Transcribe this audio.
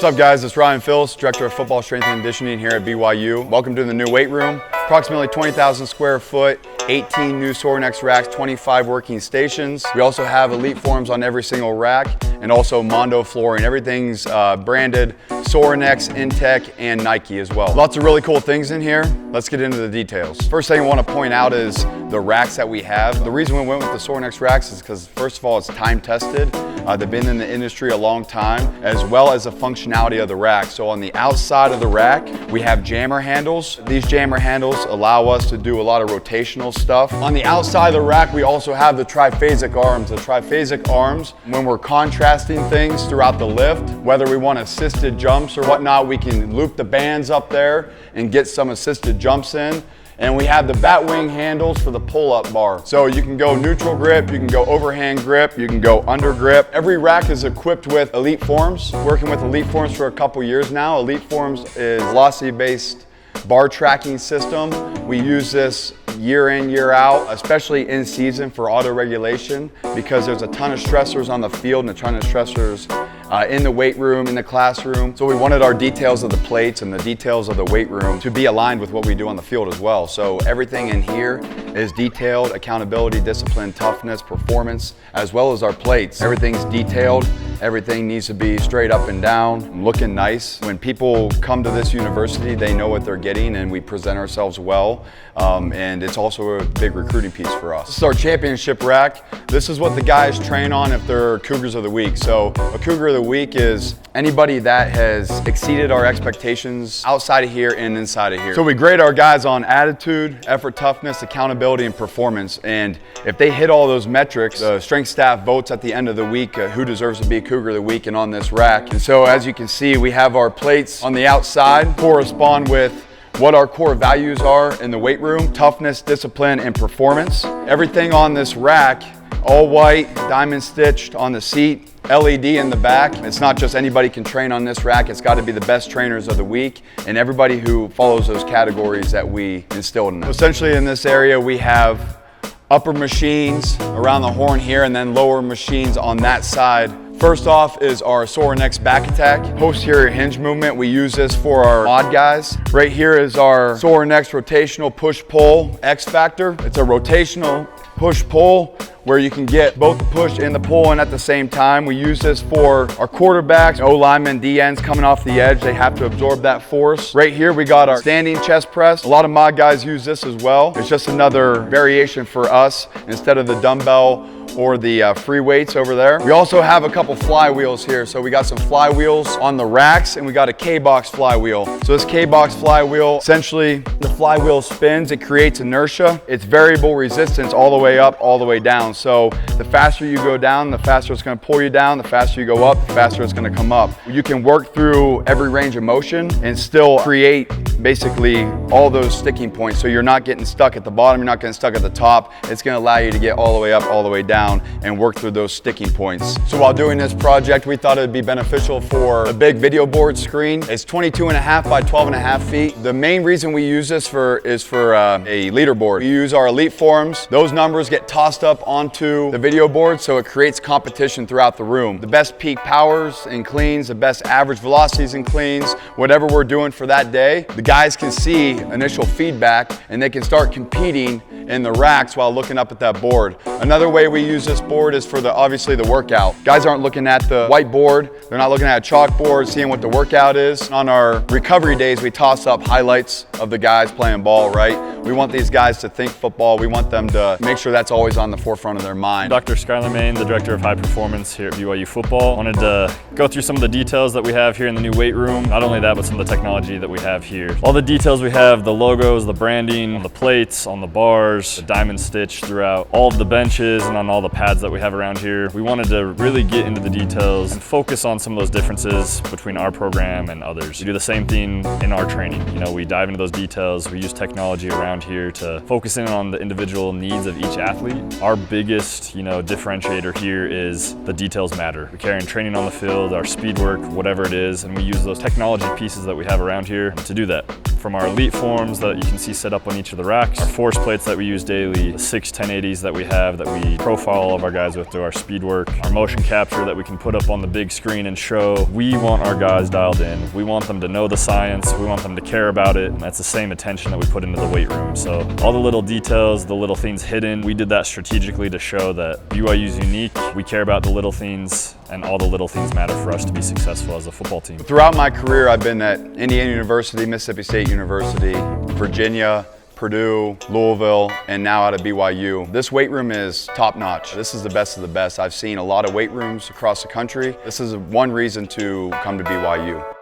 What's up, guys? It's Phillis, Director of Football Strength and Conditioning here at BYU. Welcome to the new weight room. Approximately 20,000 square foot, 18 new Sorinex racks, 25 working stations. We also have elite forms on every single rack, and also Mondo flooring. Everything's branded Sorinex, Intech, and Nike as well. Lots of really cool things in here. Let's get into the details. First thing I want to point out is the racks that we have. The reason we went with the Sorinex racks is because, first of all, it's time tested. They've been in the industry a long time, as well as the functionality of the rack. So on the outside of the rack, we have jammer handles. These jammer handles allow us to do a lot of rotational stuff. On the outside of the rack, we also have the triphasic arms. The triphasic arms, when we're contrasting things throughout the lift, whether we want assisted jumps or whatnot, we can loop the bands up there and get some assisted jumps in. And we have the bat wing handles for the pull-up bar. So you can go neutral grip, you can go overhand grip, you can go under grip. Every rack is equipped with Elite Forms. Working with Elite Forms for a couple years now. Elite Forms is velocity-based bar tracking system. We use this year in, year out, especially in season for auto regulation, because there's a ton of stressors on the field and a ton of stressors in the weight room, in the classroom. So we wanted our details of the plates and the details of the weight room to be aligned with what we do on the field as well. So everything in here is detailed: accountability, discipline, toughness, performance, as well as our plates. Everything's detailed. Everything needs to be straight up and down, looking nice. When people come to this university, they know what they're getting, and we present ourselves well. And it's also a big recruiting piece for us. This is our championship rack. This is what the guys train on if they're Cougars of the Week. So a Cougar of the Week is anybody that has exceeded our expectations outside of here and inside of here. So we grade our guys on attitude, effort, toughness, accountability, and performance. And if they hit all those metrics, the strength staff votes at the end of the week who deserves to be a Cougar of the Week and on this rack. And so as you can see, we have our plates on the outside correspond with what our core values are in the weight room: toughness, discipline, and performance. Everything on this rack, all white, diamond stitched on the seat, LED in the back. It's not just anybody can train on this rack. It's got to be the best trainers of the week and everybody who follows those categories that we instilled in them. Essentially in this area, we have upper machines around the horn here and then lower machines on that side. First off is our Sorinex back attack, posterior hinge movement. We use this for our mod guys. Right here is our Sorinex rotational push-pull X Factor. It's a rotational push-pull where you can get both the push and the pull in at the same time. We use this for our quarterbacks, O-linemen, D-ends coming off the edge. They have to absorb that force. Right here, we got our standing chest press. A lot of mod guys use this as well. It's just another variation for us instead of the dumbbell or the free weights over there. We also have a couple flywheels here. So we got some flywheels on the racks, and we got a K-box flywheel. So this K-box flywheel, essentially the flywheel spins, it creates inertia. It's variable resistance all the way up, all the way down. So the faster you go down, the faster it's gonna pull you down. The faster you go up, the faster it's gonna come up. You can work through every range of motion and still create basically all those sticking points. So you're not getting stuck at the bottom, you're not getting stuck at the top. It's gonna allow you to get all the way up, all the way down, and work through those sticking points. So while doing this project, we thought it'd be beneficial for a big video board screen. It's 22.5 by 12.5 feet. The main reason we use this is for a leaderboard. We use our Elite Forms. Those numbers get tossed up onto the video board, so it creates competition throughout the room. The best peak powers and cleans, the best average velocities and cleans, whatever we're doing for that day, the guys can see initial feedback and they can start competing in the racks while looking up at that board. Another way we use this board is for obviously the workout. Guys aren't looking at the whiteboard, they're not looking at a chalkboard, seeing what the workout is. On our recovery days, we toss up highlights of the guys playing ball, right? We want these guys to think football. We want them to make sure that's always on the forefront of their mind. Dr. Skyler Mayne, the Director of High Performance here at BYU Football. Wanted to go through some of the details that we have here in the new weight room. Not only that, but some of the technology that we have here. All the details we have, the logos, the branding, on the plates, on the bars, the diamond stitch throughout all of the benches and on all the pads that we have around here. We wanted to really get into the details and focus on some of those differences between our program and others. We do the same thing in our training. You know, we dive into those details. We use technology around here to focus in on the individual needs of each athlete. Our biggest, differentiator here is the details matter. We carry in training on the field, our speed work, whatever it is, and we use those technology pieces that we have around here to do that. From our elite forms that you can see set up on each of the racks, our force plates that we use daily, the 6 1080s that we have that we profile all of our guys with through our speed work, our motion capture that we can put up on the big screen and show. We want our guys dialed in. We want them to know the science. We want them to care about it. And that's the same attention that we put into the weight room. So all the little details, the little things hidden, we did that strategically to show that BYU is unique. We care about the little things, and all the little things matter for us to be successful as a football team. Throughout my career, I've been at Indiana University, Mississippi State University, Virginia, Purdue, Louisville, and now out of BYU. This weight room is top notch. This is the best of the best. I've seen a lot of weight rooms across the country. This is one reason to come to BYU.